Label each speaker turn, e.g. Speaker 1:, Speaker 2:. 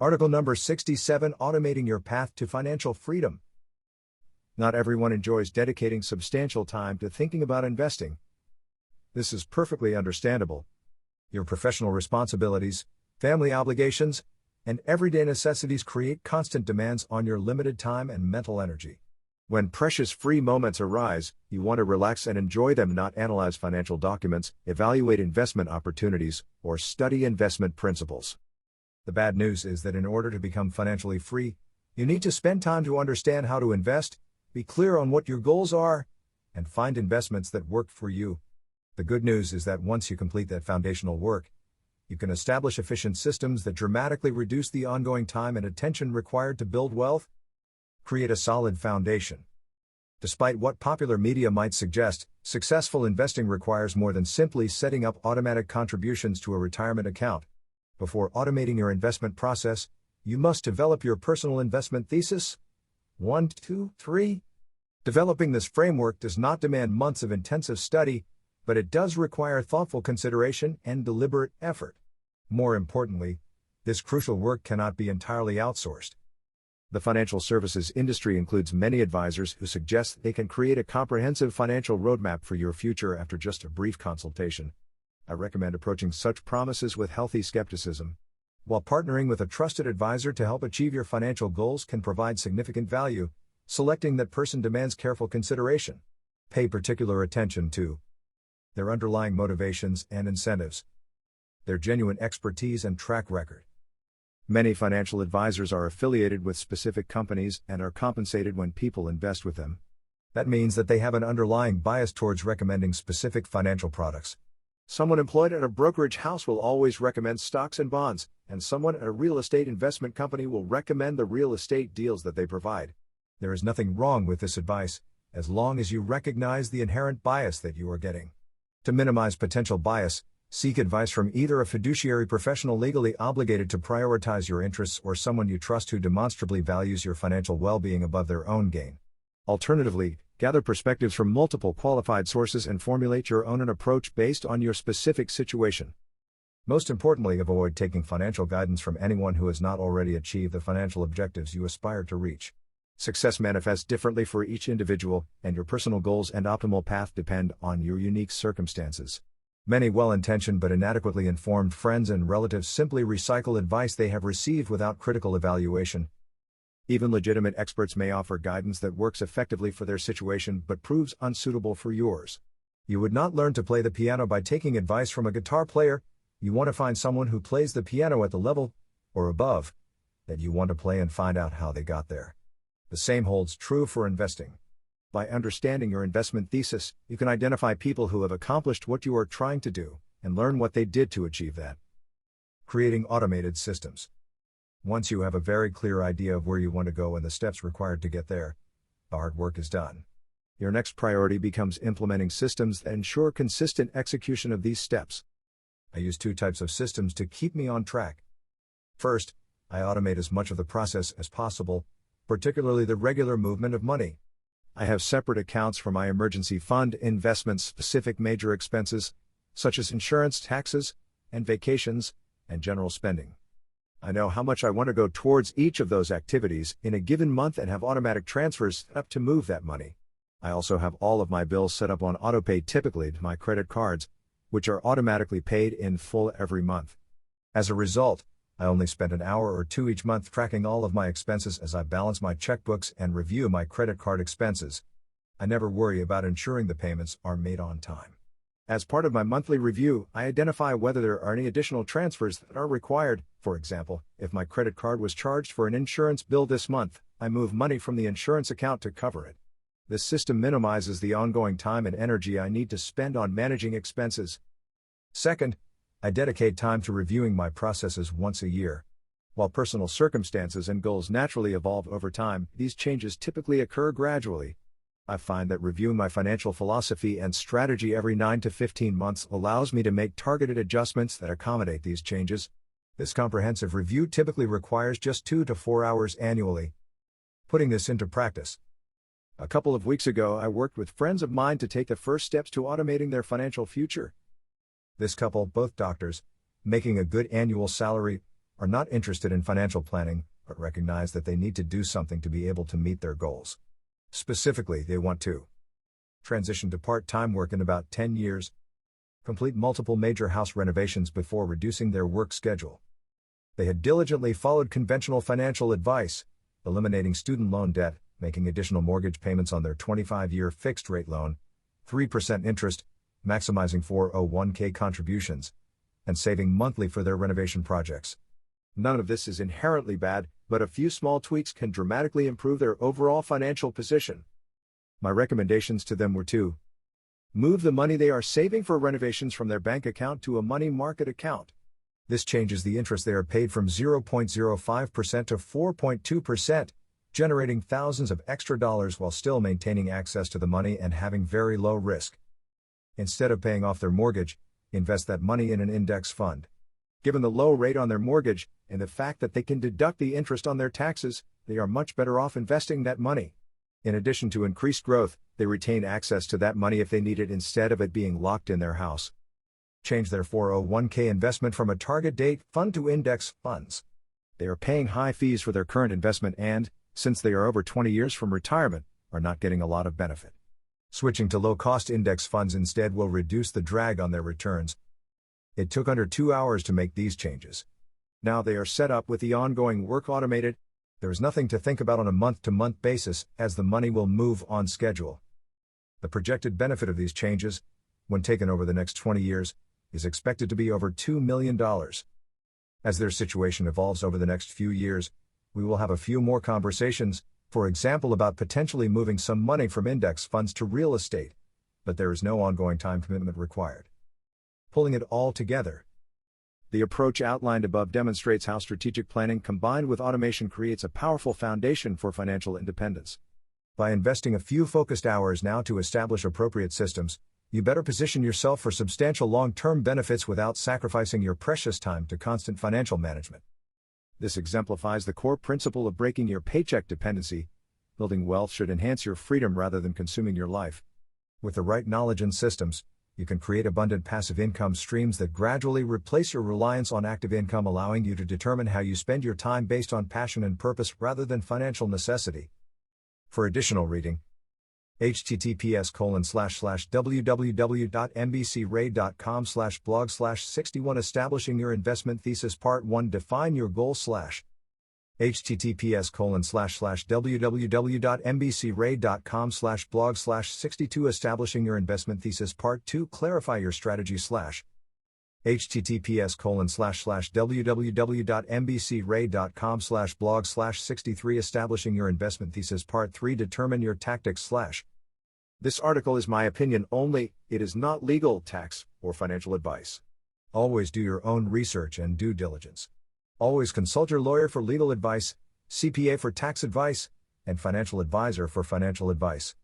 Speaker 1: Article number 67: Automating Your Path to Financial Freedom. Not everyone enjoys dedicating substantial time to thinking about investing. This is perfectly understandable. Your professional responsibilities, family obligations, and everyday necessities create constant demands on your limited time and mental energy. When precious free moments arise, you want to relax and enjoy them, not analyze financial documents, evaluate investment opportunities, or study investment principles. The bad news is that in order to become financially free, you need to spend time to understand how to invest, be clear on what your goals are, and find investments that work for you. The good news is that once you complete that foundational work, you can establish efficient systems that dramatically reduce the ongoing time and attention required to build wealth. Create a solid foundation. Despite what popular media might suggest, successful investing requires more than simply setting up automatic contributions to a retirement account. Before automating your investment process, you must develop your personal investment thesis. 1, 2, 3. Developing this framework does not demand months of intensive study, but it does require thoughtful consideration and deliberate effort. More importantly, this crucial work cannot be entirely outsourced. The financial services industry includes many advisors who suggest they can create a comprehensive financial roadmap for your future after just a brief consultation. I recommend approaching such promises with healthy skepticism. While partnering with a trusted advisor to help achieve your financial goals can provide significant value, selecting that person demands careful consideration. Pay particular attention to their underlying motivations and incentives, their genuine expertise and track record. Many financial advisors are affiliated with specific companies and are compensated when people invest with them. That means that they have an underlying bias towards recommending specific financial products. Someone employed at a brokerage house will always recommend stocks and bonds, and someone at a real estate investment company will recommend the real estate deals that they provide. There is nothing wrong with this advice, as long as you recognize the inherent bias that you are getting. To minimize potential bias, seek advice from either a fiduciary professional legally obligated to prioritize your interests or someone you trust who demonstrably values your financial well-being above their own gain. Alternatively, gather perspectives from multiple qualified sources and formulate your own approach based on your specific situation. Most importantly, avoid taking financial guidance from anyone who has not already achieved the financial objectives you aspire to reach. Success manifests differently for each individual, and your personal goals and optimal path depend on your unique circumstances. Many well-intentioned but inadequately informed friends and relatives simply recycle advice they have received without critical evaluation. Even legitimate experts may offer guidance that works effectively for their situation but proves unsuitable for yours. You would not learn to play the piano by taking advice from a guitar player. You want to find someone who plays the piano at the level, or above, that you want to play and find out how they got there. The same holds true for investing. By understanding your investment thesis, you can identify people who have accomplished what you are trying to do, and learn what they did to achieve that. Creating automated systems. Once you have a very clear idea of where you want to go and the steps required to get there, the hard work is done. Your next priority becomes implementing systems that ensure consistent execution of these steps. I use 2 types of systems to keep me on track. First, I automate as much of the process as possible, particularly the regular movement of money. I have separate accounts for my emergency fund, investments, specific major expenses, such as insurance, taxes, and vacations, and general spending. I know how much I want to go towards each of those activities in a given month and have automatic transfers set up to move that money. I also have all of my bills set up on autopay, typically to my credit cards, which are automatically paid in full every month. As a result, I only spend an hour or 2 each month tracking all of my expenses as I balance my checkbooks and review my credit card expenses. I never worry about ensuring the payments are made on time. As part of my monthly review, I identify whether there are any additional transfers that are required. For example, if my credit card was charged for an insurance bill this month, I move money from the insurance account to cover it. This system minimizes the ongoing time and energy I need to spend on managing expenses. Second, I dedicate time to reviewing my processes once a year. While personal circumstances and goals naturally evolve over time, these changes typically occur gradually. I find that reviewing my financial philosophy and strategy every 9 to 15 months allows me to make targeted adjustments that accommodate these changes. This comprehensive review typically requires just 2 to 4 hours annually. Putting this into practice. A couple of weeks ago, I worked with friends of mine to take the first steps to automating their financial future. This couple, both doctors, making a good annual salary, are not interested in financial planning, but recognize that they need to do something to be able to meet their goals. Specifically, they want to transition to part-time work in about 10 years, complete multiple major house renovations before reducing their work schedule. They had diligently followed conventional financial advice, eliminating student loan debt, making additional mortgage payments on their 25-year fixed-rate loan, 3% interest, maximizing 401k contributions, and saving monthly for their renovation projects. None of this is inherently bad, but a few small tweaks can dramatically improve their overall financial position. My recommendations to them were to move the money they are saving for renovations from their bank account to a money market account. This changes the interest they are paid from 0.05% to 4.2%, generating thousands of extra dollars while still maintaining access to the money and having very low risk. Instead of paying off their mortgage, invest that money in an index fund. Given the low rate on their mortgage, and the fact that they can deduct the interest on their taxes, they are much better off investing that money. In addition to increased growth, they retain access to that money if they need it instead of it being locked in their house. Change their 401k investment from a target date fund to index funds. They are paying high fees for their current investment and, since they are over 20 years from retirement, are not getting a lot of benefit. Switching to low-cost index funds instead will reduce the drag on their returns. It took under 2 hours to make these changes. Now they are set up with the ongoing work automated. There is nothing to think about on a month-to-month basis, as the money will move on schedule. The projected benefit of these changes, when taken over the next 20 years, is expected to be over $2 million. As their situation evolves over the next few years, we will have a few more conversations, for example about potentially moving some money from index funds to real estate, but there is no ongoing time commitment required. Pulling it all together. The approach outlined above demonstrates how strategic planning combined with automation creates a powerful foundation for financial independence. By investing a few focused hours now to establish appropriate systems, you better position yourself for substantial long-term benefits without sacrificing your precious time to constant financial management. This exemplifies the core principle of breaking your paycheck dependency. Building wealth should enhance your freedom rather than consuming your life. With the right knowledge and systems, you can create abundant passive income streams that gradually replace your reliance on active income, allowing you to determine how you spend your time based on passion and purpose rather than financial necessity. For additional reading, https://www.mbcray.com/blog/61 Establishing Your Investment Thesis Part 1 Define Your Goal/ https://www.mbcray.com/blog/62 Establishing Your Investment Thesis Part 2 Clarify Your Strategy/ https://www.mbcray.com/blog/63 Establishing Your Investment Thesis Part 3 Determine Your Tactics/ This article is my opinion only, it is not legal, tax, or financial advice. Always do your own research and due diligence. Always consult your lawyer for legal advice, CPA for tax advice, and financial advisor for financial advice.